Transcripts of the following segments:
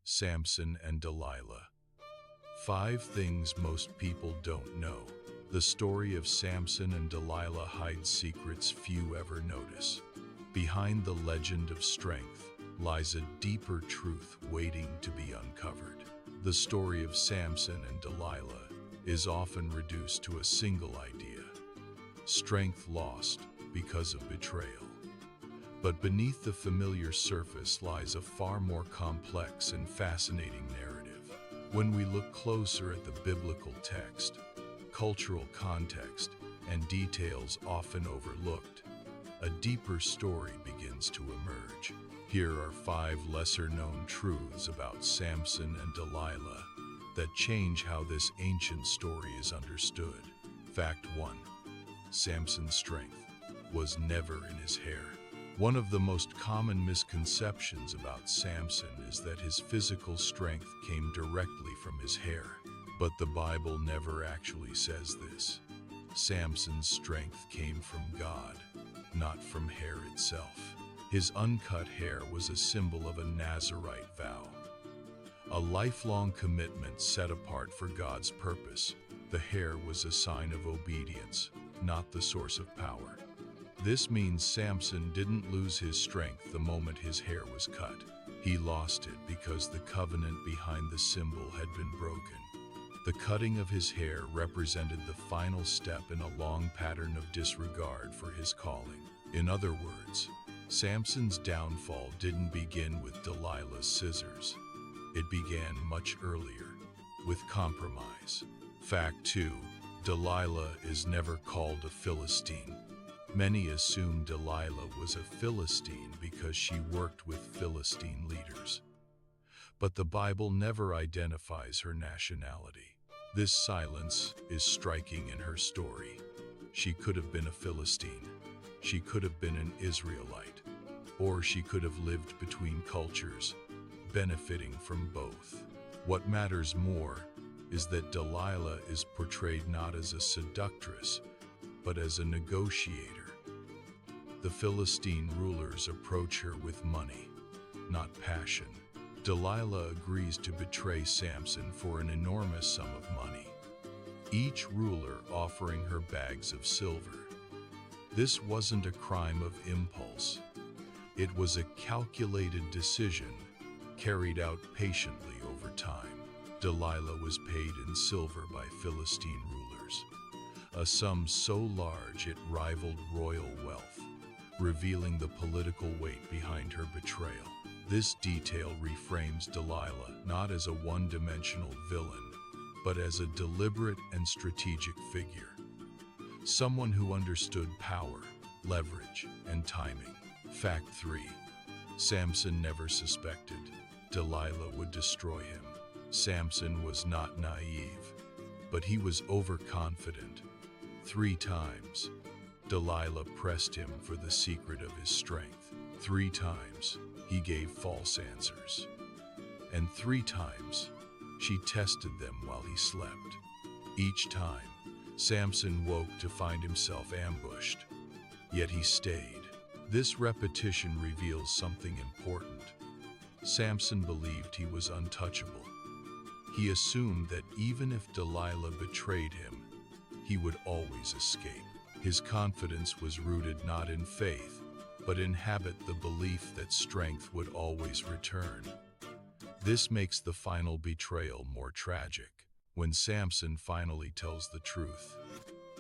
Samson and Delilah. 5 things most people don't know. The story of Samson and Delilah hides secrets few ever notice. Behind the legend of strength lies a deeper truth waiting to be uncovered. The story of Samson and Delilah is often reduced to a single idea: strength lost because of betrayal. But beneath the familiar surface lies a far more complex and fascinating narrative. When we look closer at the biblical text, cultural context, and details often overlooked, a deeper story begins to emerge. Here are 5 lesser-known truths about Samson and Delilah that change how this ancient story is understood. Fact 1. Samson's strength was never in his hair. One of the most common misconceptions about Samson is that his physical strength came directly from his hair. But the Bible never actually says this. Samson's strength came from God, not from hair itself. His uncut hair was a symbol of a Nazirite vow, a lifelong commitment set apart for God's purpose. The hair was a sign of obedience, not the source of power. This means Samson didn't lose his strength the moment his hair was cut. He lost it because the covenant behind the symbol had been broken. The cutting of his hair represented the final step in a long pattern of disregard for his calling. In other words, Samson's downfall didn't begin with Delilah's scissors. It began much earlier, with compromise. Fact 2. Delilah is never called a Philistine. Many assume Delilah was a Philistine because she worked with Philistine leaders. But the Bible never identifies her nationality. This silence is striking in her story. She could have been a Philistine. She could have been an Israelite. Or she could have lived between cultures, benefiting from both. What matters more is that Delilah is portrayed not as a seductress, but as a negotiator. The Philistine rulers approach her with money, not passion. Delilah agrees to betray Samson for an enormous sum of money, each ruler offering her bags of silver. This wasn't a crime of impulse. It was a calculated decision, carried out patiently over time. Delilah was paid in silver by Philistine rulers, a sum so large it rivaled royal wealth, revealing the political weight behind her betrayal. This detail reframes Delilah not as a one-dimensional villain, but as a deliberate and strategic figure, someone who understood power, leverage, and timing. Fact 3. Samson never suspected Delilah would destroy him. Samson was not naive, but he was overconfident. 3 times, Delilah pressed him for the secret of his strength. 3 times, he gave false answers. And 3 times, she tested them while he slept. Each time, Samson woke to find himself ambushed, yet he stayed. This repetition reveals something important. Samson believed he was untouchable. He assumed that even if Delilah betrayed him, he would always escape. His confidence was rooted not in faith, but in habit, the belief that strength would always return. This makes the final betrayal more tragic. When Samson finally tells the truth,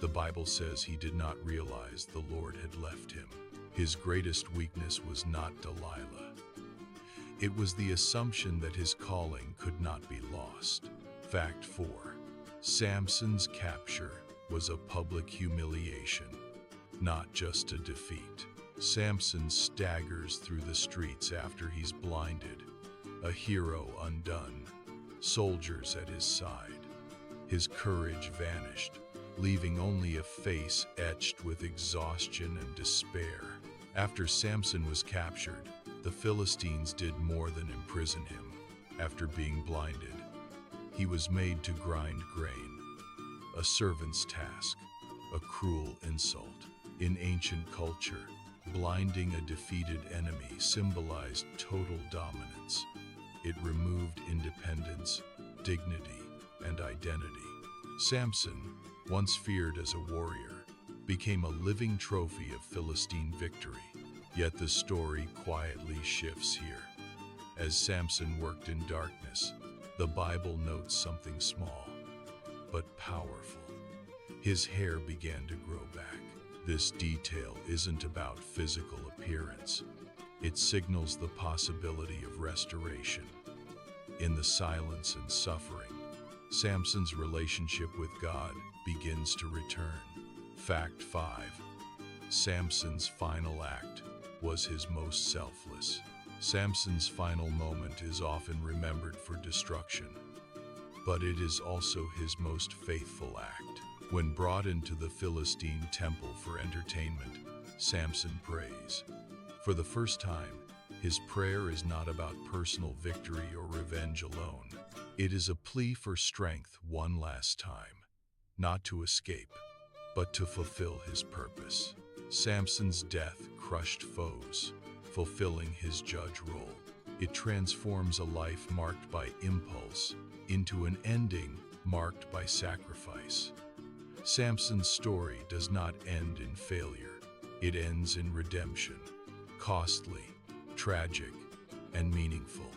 the Bible says he did not realize the Lord had left him. His greatest weakness was not Delilah. It was the assumption that his calling could not be lost. Fact 4. Samson's capture was a public humiliation, not just a defeat. Samson staggers through the streets after he's blinded, a hero undone, soldiers at his side. His courage vanished, leaving only a face etched with exhaustion and despair. After Samson was captured, the Philistines did more than imprison him. After being blinded, he was made to grind grain, a servant's task, a cruel insult. In ancient culture, blinding a defeated enemy symbolized total dominance. It removed independence, dignity, and identity. Samson, once feared as a warrior, became a living trophy of Philistine victory. Yet the story quietly shifts here. As Samson worked in darkness, the Bible notes something small, but powerful. His hair began to grow back. This detail isn't about physical appearance. It signals the possibility of restoration. In the silence and suffering, Samson's relationship with God begins to return. Fact 5. Samson's final act was his most selfless. Samson's final moment is often remembered for destruction, but it is also his most faithful act. When brought into the Philistine temple for entertainment, Samson prays. For the first time, his prayer is not about personal victory or revenge alone. It is a plea for strength one last time, not to escape, but to fulfill his purpose. Samson's death crushed foes, fulfilling his judge role. It transforms a life marked by impulse into an ending marked by sacrifice. Samson's story does not end in failure. It ends in redemption, costly, tragic, and meaningful.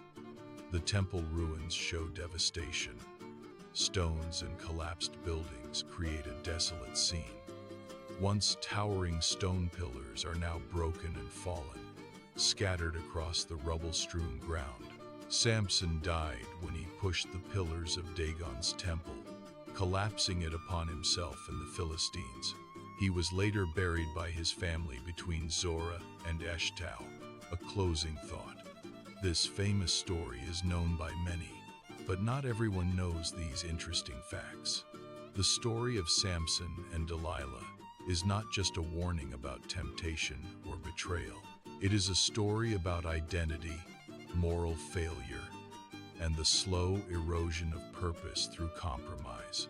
The temple ruins show devastation. Stones and collapsed buildings create a desolate scene. Once towering stone pillars are now broken and fallen, scattered across the rubble-strewn ground. Samson died when he pushed the pillars of Dagon's temple, collapsing it upon himself and the Philistines. He was later buried by his family between Zorah and Eshtaol. A closing thought. This famous story is known by many, but not everyone knows these interesting facts. The story of Samson and Delilah is not just a warning about temptation or betrayal. It is a story about identity, moral failure, and the slow erosion of purpose through compromise.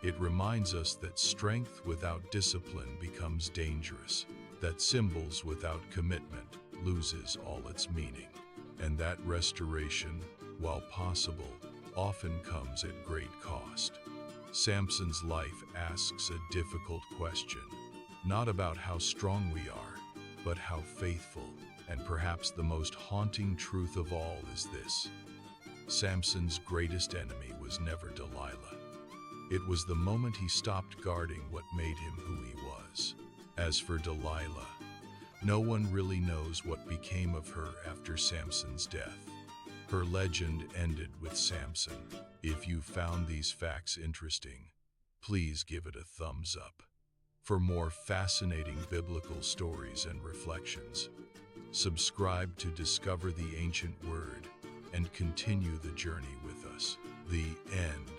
It reminds us that strength without discipline becomes dangerous, that symbols without commitment loses all its meaning, and that restoration, while possible, often comes at great cost. Samson's life asks a difficult question, not about how strong we are, but how faithful. And perhaps the most haunting truth of all is this: Samson's greatest enemy was never Delilah. It was the moment he stopped guarding what made him who he was. As for Delilah, no one really knows what became of her after Samson's death. Her legend ended with Samson. If you found these facts interesting, please give it a thumbs up. For more fascinating biblical stories and reflections, subscribe to discover the ancient word and continue the journey with us. The end.